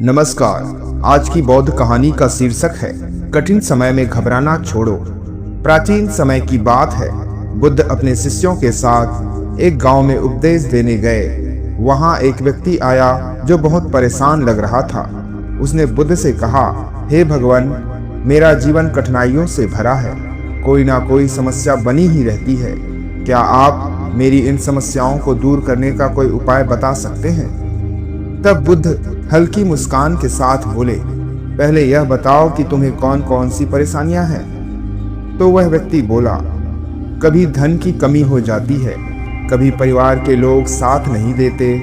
नमस्कार। आज की बौद्ध कहानी का शीर्षक है कठिन समय में घबराना छोड़ो। प्राचीन समय की बात है। बुद्ध अपने शिष्यों के साथ एक गांव में उपदेश देने गए। वहां एक व्यक्ति आया जो बहुत परेशान लग रहा था। उसने बुद्ध से कहा, हे भगवान, मेरा जीवन कठिनाइयों से भरा है। कोई ना कोई समस्या बनी ही रहती है। क्या आप मेरी इन समस्याओं को दूर करने का कोई उपाय बता सकते हैं? तब बुद्ध हल्की मुस्कान के साथ बोले, पहले यह बताओ कि तुम्हें कौन कौन सी परेशानियां हैं। तो वह व्यक्ति बोला, कभी धन की कमी हो जाती है, कभी परिवार के लोग साथ नहीं देते,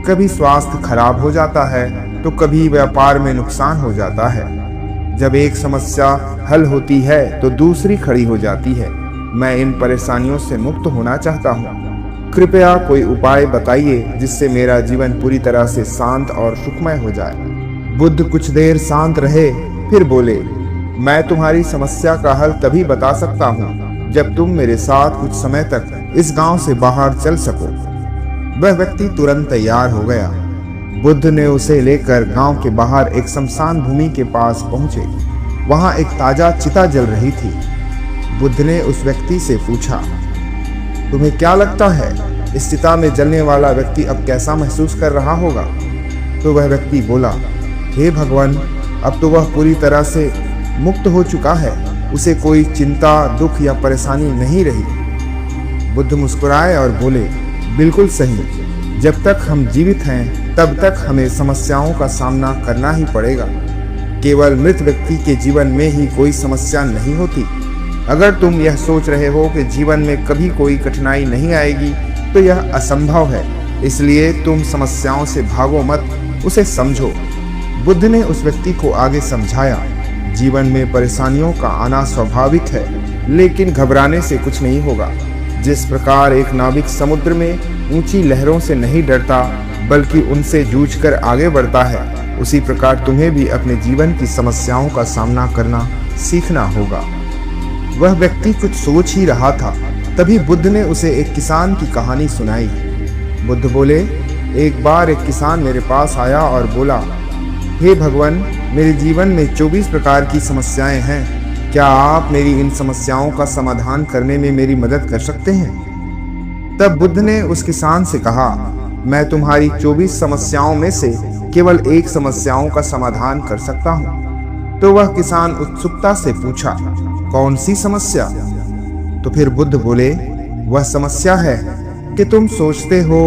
कभी स्वास्थ्य खराब हो जाता है, तो कभी व्यापार में नुकसान हो जाता है। जब एक समस्या हल होती है तो दूसरी खड़ी हो जाती है। मैं इन परेशानियों से मुक्त होना चाहता हूँ। कृपया कोई उपाय बताइए जिससे मेरा जीवन पूरी तरह से शांत और सुखमय हो जाए। बुद्ध कुछ देर शांत रहे, फिर बोले, मैं तुम्हारी समस्या का हल तभी बता सकता हूँ जब तुम मेरे साथ कुछ समय तक इस गांव से बाहर चल सको। वह व्यक्ति तुरंत तैयार हो गया। बुद्ध ने उसे लेकर गांव के बाहर एक शमशान भूमि के पास पहुंचे। वहां एक ताजा चिता जल रही थी। बुद्ध ने उस व्यक्ति से पूछा, तुम्हें क्या लगता है, इस चिता में जलने वाला व्यक्ति अब कैसा महसूस कर रहा होगा? तो वह व्यक्ति बोला, हे भगवान, अब तो वह पूरी तरह से मुक्त हो चुका है। उसे कोई चिंता, दुख या परेशानी नहीं रही। बुद्ध मुस्कुराए और बोले, बिल्कुल सही। जब तक हम जीवित हैं तब तक हमें समस्याओं का सामना करना ही पड़ेगा। केवल मृत व्यक्ति के जीवन में ही कोई समस्या नहीं होती। अगर तुम यह सोच रहे हो कि जीवन में कभी कोई कठिनाई नहीं आएगी तो यह असंभव है। इसलिए तुम समस्याओं से भागो मत, उसे समझो। बुद्ध ने उस व्यक्ति को आगे समझाया, जीवन में परेशानियों का आना स्वाभाविक है, लेकिन घबराने से कुछ नहीं होगा। जिस प्रकार एक नाविक समुद्र में ऊंची लहरों से नहीं डरता बल्कि उनसे जूझकर आगे बढ़ता है, उसी प्रकार तुम्हें भी अपने जीवन की समस्याओं का सामना करना सीखना होगा। वह व्यक्ति कुछ सोच ही रहा था, तभी बुद्ध ने उसे एक किसान की कहानी सुनाई। बुद्ध बोले, एक बार एक किसान मेरे पास आया और बोला, हे भगवान, मेरे जीवन में 24 प्रकार की समस्याएं हैं। क्या आप मेरी इन समस्याओं का समाधान करने में मेरी मदद कर सकते हैं? तब बुद्ध ने उस किसान से कहा, मैं तुम्हारी 24 समस्याओं में से केवल एक समस्याओं का समाधान कर सकता हूँ। तो वह किसान उत्सुकता से पूछा, कौन सी समस्या? तो फिर बुद्ध बोले, वह समस्या है कि तुम सोचते हो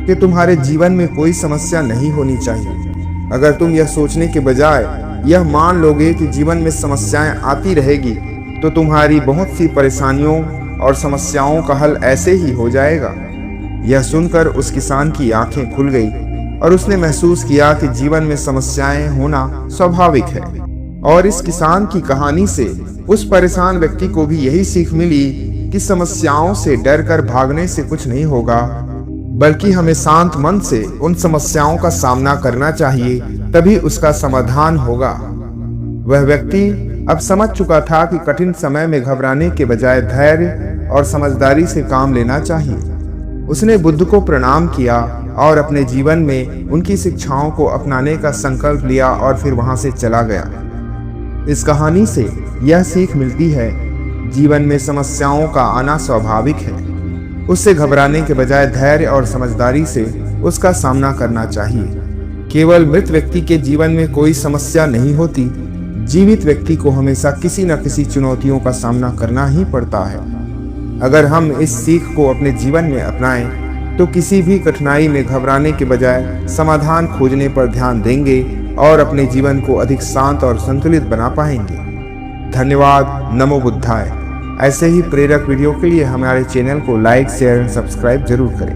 कि तुम्हारे जीवन में कोई समस्या नहीं होनी चाहिए। अगर तुम यह सोचने के बजाय यह मान लोगे कि जीवन में समस्याएं आती रहेगी तो तुम्हारी बहुत सी परेशानियों और समस्याओं का हल ऐसे ही हो जाएगा। यह सुनकर उस किसान की आंखें खुल गई और उसने महसूस किया कि जीवन में समस्याएं होना स्वाभाविक है। और इस किसान की कहानी से उस परेशान व्यक्ति को भी यही सीख मिली कि समस्याओं से डरकर भागने से कुछ नहीं होगा, बल्कि हमें शांत मन से उन समस्याओं का सामना करना चाहिए, तभी उसका समाधान होगा। वह व्यक्ति अब समझ चुका था कि कठिन समय में घबराने के बजाय धैर्य और समझदारी से काम लेना चाहिए। उसने बुद्ध को प्रणाम किया और अपने जीवन में उनकी शिक्षाओं को अपनाने का संकल्प लिया और फिर वहां से चला गया। इस कहानी से यह सीख मिलती है, जीवन में समस्याओं का आना स्वाभाविक है। उससे घबराने के बजाय धैर्य और समझदारी से उसका सामना करना चाहिए। केवल मृत व्यक्ति के जीवन में कोई समस्या नहीं होती। जीवित व्यक्ति को हमेशा किसी न किसी चुनौतियों का सामना करना ही पड़ता है। अगर हम इस सीख को अपने जीवन में अपनाएं तो किसी भी कठिनाई में घबराने के बजाय समाधान खोजने पर ध्यान देंगे और अपने जीवन को अधिक शांत और संतुलित बना पाएंगे। धन्यवाद। नमो बुद्धाय। ऐसे ही प्रेरक वीडियो के लिए हमारे चैनल को लाइक, शेयर और सब्सक्राइब जरूर करें।